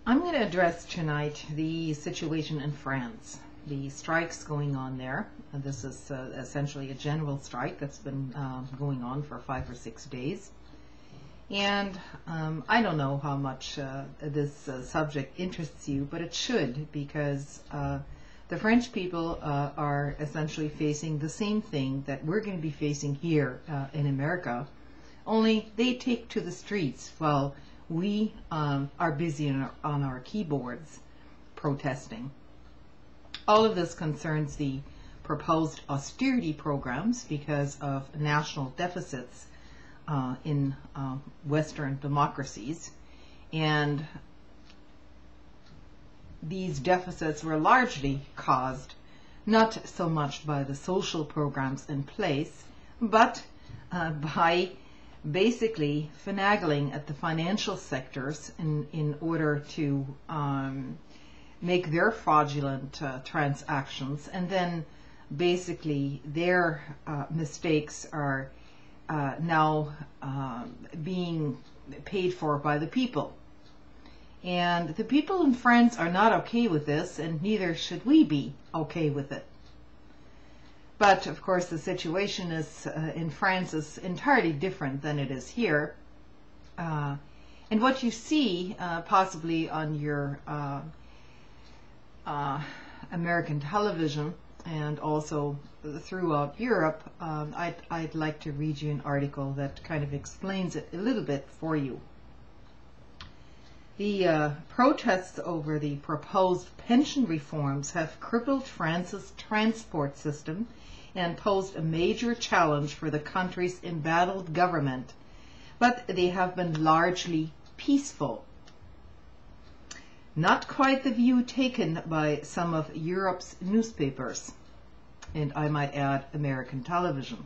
I'm going to address tonight the situation in France, the strikes going on there. This is essentially a general strike that's been going on for 5 or 6 days. And I don't know how much this subject interests you, but it should, because the French people are essentially facing the same thing that we're going to be facing here in America, only they take to the streets while we are busy on our keyboards protesting. All of this concerns the proposed austerity programs because of national deficits in Western democracies, and these deficits were largely caused not so much by the social programs in place, but by basically finagling at the financial sectors in order to make their fraudulent transactions, and then basically their mistakes are now being paid for by the people. And the people in France are not okay with this, and neither should we be okay with it. But of course the situation is in France is entirely different than it is here. And what you see possibly on your American television and also throughout Europe, I'd like to read you an article that kind of explains it a little bit for you. The protests over the proposed pension reforms have crippled France's transport system and posed a major challenge for the country's embattled government, but they have been largely peaceful. Not quite the view taken by some of Europe's newspapers, and I might add American television.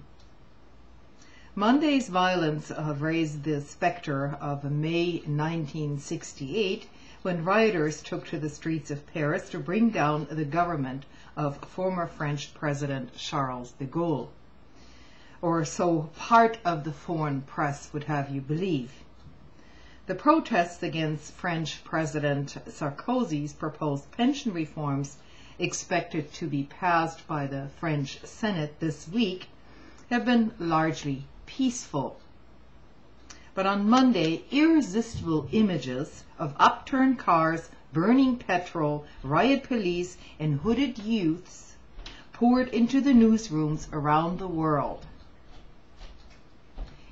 Monday's violence raised the specter of May 1968, when rioters took to the streets of Paris to bring down the government of former French President Charles de Gaulle, or so part of the foreign press would have you believe. The protests against French President Sarkozy's proposed pension reforms, expected to be passed by the French Senate this week, have been largely peaceful. But on Monday, irresistible images of upturned cars, burning petrol, riot police, and hooded youths poured into the newsrooms around the world.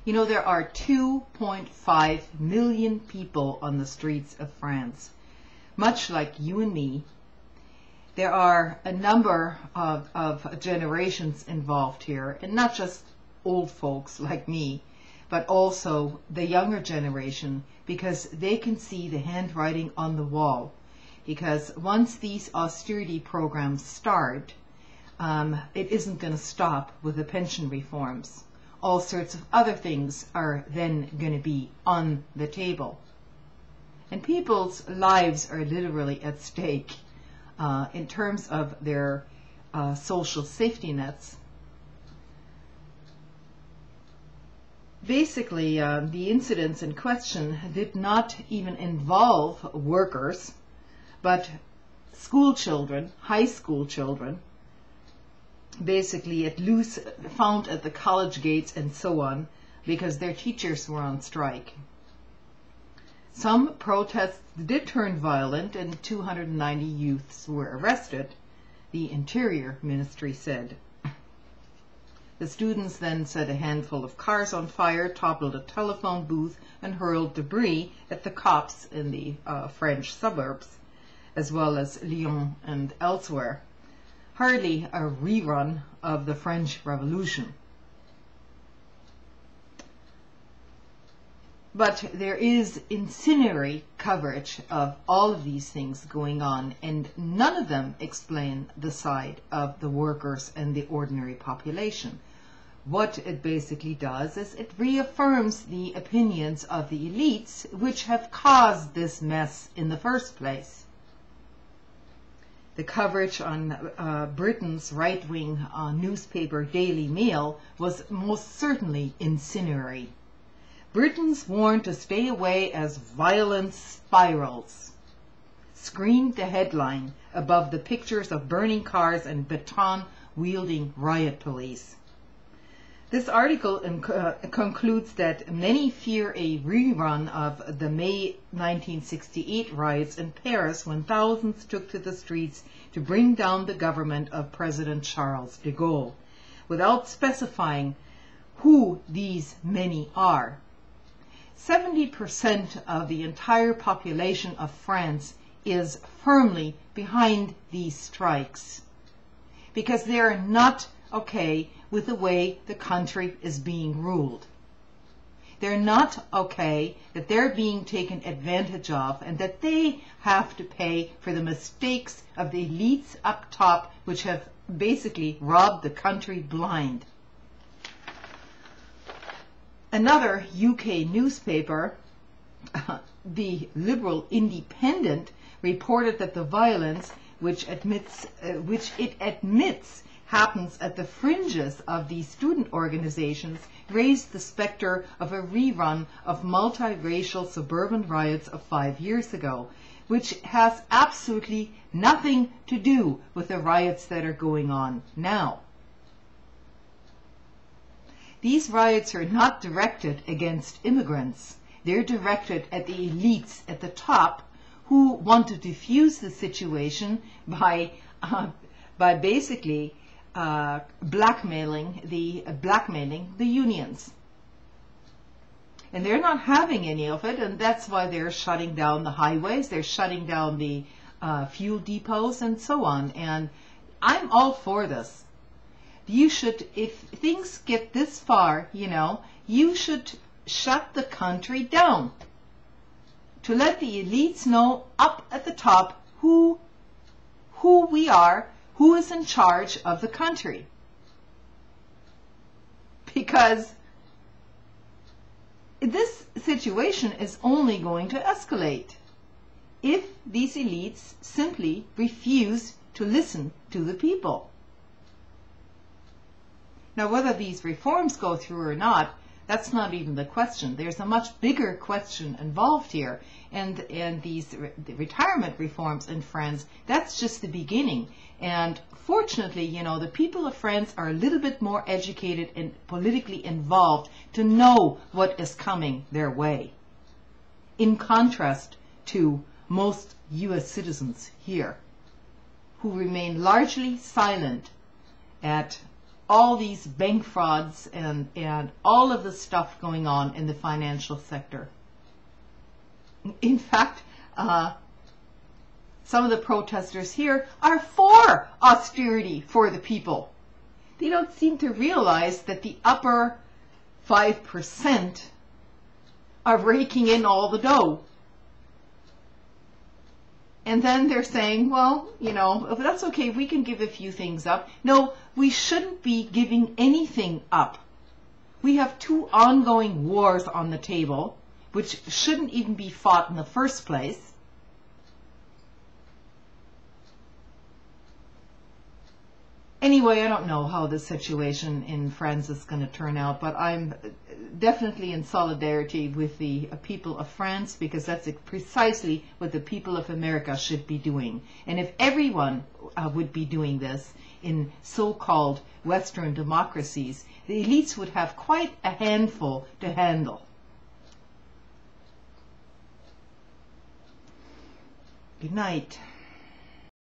You know, there are 2.5 million people on the streets of France. Much like you and me, there are a number of generations involved here, and not just old folks like me, but also the younger generation, because they can see the handwriting on the wall. Because once these austerity programs start, it isn't going to stop with the pension reforms. All sorts of other things are then going to be on the table. And people's lives are literally at stake in terms of their social safety nets. Basically, the incidents in question did not even involve workers, but school children, high school children, basically found at the college gates and so on, because their teachers were on strike. Some protests did turn violent, and 290 youths were arrested, the Interior Ministry said. The students then set a handful of cars on fire, toppled a telephone booth, and hurled debris at the cops in the French suburbs, as well as Lyon and elsewhere. Hardly a rerun of the French Revolution. But there is incendiary coverage of all of these things going on, and none of them explain the side of the workers and the ordinary population. What it basically does is it reaffirms the opinions of the elites, which have caused this mess in the first place. The coverage on Britain's right-wing newspaper Daily Mail was most certainly incendiary. Britons warned to stay away as violence spirals. screened the headline above the pictures of burning cars and baton-wielding riot police. This article concludes that many fear a rerun of the May 1968 riots in Paris, when thousands took to the streets to bring down the government of President Charles de Gaulle, without specifying who these many are. 70% of the entire population of France is firmly behind these strikes, because they are not okay with the way the country is being ruled. They're not okay that they're being taken advantage of and that they have to pay for the mistakes of the elites up top, which have basically robbed the country blind. Another UK newspaper, the Liberal Independent, reported that the violence, which it admits happens at the fringes of these student organizations, raised the specter of a rerun of multiracial suburban riots of 5 years ago, which has absolutely nothing to do with the riots that are going on now. These riots are not directed against immigrants. They're directed at the elites at the top, who want to diffuse the situation by basically blackmailing the unions. And they're not having any of it, and that's why they're shutting down the highways, they're shutting down the fuel depots and so on. And I'm all for this. You should, if things get this far, you should shut the country down to let the elites know up at the top who we are, who is in charge of the country. Because this situation is only going to escalate if these elites simply refuse to listen to the people. Now, whether these reforms go through or not, that's not even the question. There's a much bigger question involved here. And these retirement reforms in France, that's just the beginning. And fortunately, the people of France are a little bit more educated and politically involved to know what is coming their way, in contrast to most US citizens here, who remain largely silent at all these bank frauds and all of the stuff going on in the financial sector. In fact, some of the protesters here are for austerity for the people. They don't seem to realize that the upper 5% are raking in all the dough. And then they're saying, well, if that's okay, we can give a few things up. No, we shouldn't be giving anything up. We have 2 ongoing wars on the table, which shouldn't even be fought in the first place. Anyway, I don't know how the situation in France is going to turn out, but I'm definitely in solidarity with the people of France, because that's precisely what the people of America should be doing. And if everyone would be doing this in so-called Western democracies, the elites would have quite a handful to handle. Good night.